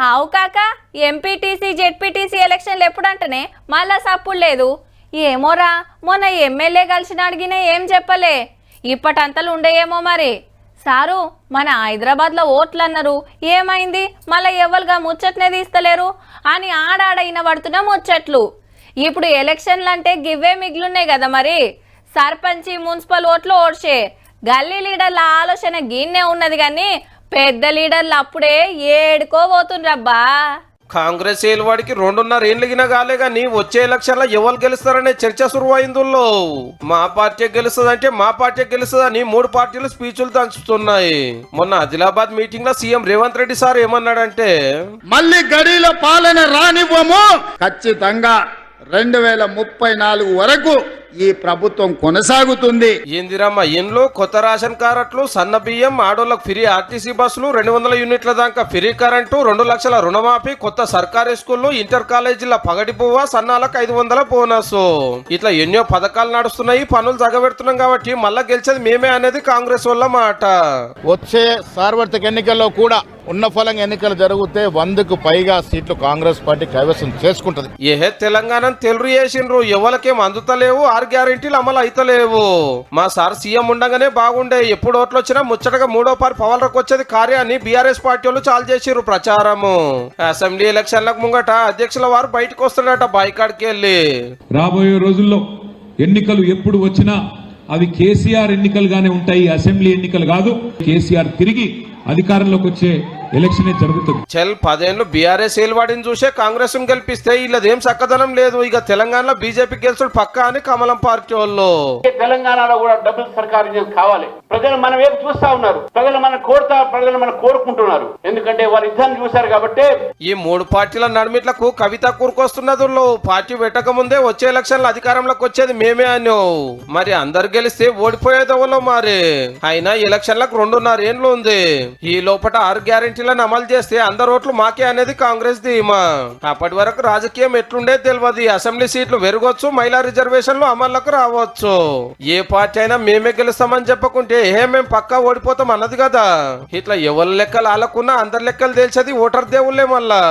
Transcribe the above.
ఆవు కాక MPTC ZPTC ఎలక్షన్లు ఎప్పుడంటేనే మళ్ళా సప్పుడు లేదు. ఏమోరా మొన్న ఎమ్మెల్యే కలిసిన అడిగిన ఏం చెప్పలే. ఇప్పటంతలు ఉండేయేమో మరి. సారు మన హైదరాబాద్లో ఓట్లు అన్నారు, ఏమైంది మళ్ళీ ఎవరుగా ముచ్చట్నే తీస్తలేరు అని ఆడాడైన పడుతున్న ముచ్చట్లు. ఇప్పుడు ఎలక్షన్లు అంటే గివ్వే మిగిలిన్నాయి కదా మరి. సర్పంచి మున్సిపల్ ఓట్లు ఓడ్చే గల్లీ లీడర్ల ఆలోచన గిన్నే ఉన్నది కానీ పెద్ద లీడర్లు అప్పుడే ఏడుకో పోతుండ్రబ్బా. కాంగ్రెస్ ఏలువాడికి 2.5 ఏళ్ళగినా కాలే గాని వచ్చే ఎలక్షన్ లో ఎవరు గెలుస్తారనే చర్చ సురువైందుల్లో. మా పార్టీ గెలుస్తుందంటే మా పార్టీ గెలుస్తుందని 3 పార్టీలు స్పీచ్లు దంచుతున్నాయి. మొన్న ఆదిలాబాద్ మీటింగ్ లో సీఎం రేవంత్ రెడ్డి సార్ ఏమన్నాడంటే, మళ్ళీ గడిలో పాలన రానివ్వము, ఖచ్చితంగా 2034 వరకు ఈ ప్రభుత్వం కొనసాగుతుంది. ఏందిరమ్మ ఇండ్లు, కొత్త రేషన్ కార్డులు, సన్న బియ్యం, ఆడోళ్లకు ఫ్రీ ఆర్టీసీ బస్సులు, 200 యూనిట్ల దాకా ఫ్రీ కరెంటు, 2 లక్షల రుణమాఫీ, కొత్త సర్కారీ స్కూళ్లు, ఇంటర్ కాలేజీల పగటి పువ్వ, సన్నాలకు 500 బోనస్, ఇట్లా ఎన్నో పథకాలు నడుస్తున్నాయి. పనులు జగబెడుతున్నాం కాబట్టి మళ్ళా గెలిచేది మేమే అనేది కాంగ్రెస్ వల్ల మాట. వచ్చే సార్వత్రిక ఎన్నికల్లో కూడా ఉన్న ఫలంగా ఎన్నికలు జరిగితే 100కు పైగా సీట్లు కాంగ్రెస్ పార్టీ కైవసం చేసుకుంటది. ఏహే తెలంగాణ తెలుగు చేసిండ్రు, ఎవరికేం అందుతలేవు, 6 గ్యారెంటీలు అమలు అయితలేవు. మా సార్ సీఎం ఉండగానే బాగుండే, ఎప్పుడు ఓట్లు వచ్చినా ముచ్చటగా 3వ పారి పవర్లకు వచ్చేది కార్యాన్ని బీఆర్ఎస్ పార్టీ వాళ్ళు చాలు చేసిర్రు ప్రచారము. అసెంబ్లీ ఎలక్షన్లకు ముంగట అధ్యక్షుల వారు బయటకు వస్తాడట బాయికాడికి వెళ్ళి. రాబోయే రోజుల్లో ఎన్నికలు ఎప్పుడు వచ్చినా అవి కేసీఆర్ ఎన్నికలుగానే ఉంటాయి, అసెంబ్లీ ఎన్నికలు కాదు. కేసీఆర్ తిరిగి అధికారంలోకి వచ్చే ఎలక్షనే జరుగుతుంది. 10 ఏళ్ళు బీఆర్ఎస్ ఏలువాడిని చూసే కాంగ్రెస్ గెలిపిస్తే వీళ్ళదేం చక్కదనం లేదు. ఇక తెలంగాణలో బీజేపీ గెలుచుడు పక్కా అని కమలం పార్టీ వాళ్ళు. తెలంగాణలో కూడా డబుల్ సర్కారు కావాలి. ప్రజలు మన వైపు చూస్తా ఉన్నారు, ప్రజలు మన కోరుకుంటున్నారు. ఎందుకంటే వారు యుద్ధాన్ని చూశారు కాబట్టి. ఈ 3 పార్టీల నడిమిట్లకు కవిత కూరుకొస్తున్నదుల్లో పార్టీ పెట్టక ముందే వచ్చే ఎలక్షన్లు అధికారంలోకి వచ్చేది మేమే అని. మరి అందరు గెలిస్తే ఓడిపోయేదవలో మరి. అయినా ఎలక్షన్లకు 2.5 ఏళ్ళు ఉంది. ఈ లోపల 6 గ్యారెంటీలను అమలు చేస్తే అందరు ఓట్లు మాకే అనేది కాంగ్రెస్ ధీమా. అప్పటి వరకు రాజకీయం ఎట్లుండేది తెలియదు. అసెంబ్లీ సీట్లు పెరగొచ్చు, మహిళా రిజర్వేషన్లు అమల్లోకి రావచ్చు. ఏ పార్టీ అయినా మేమే గెలుస్తామని చెప్పకుంటే మేము పక్కా ఓడిపోతాం అన్నది కదా. ఇట్లా ఎవరి లెక్కలు ఆలకున్నా అందరి లెక్కలు తెలిసేది ఓటర్ దేవుళ్లే మళ్ళా.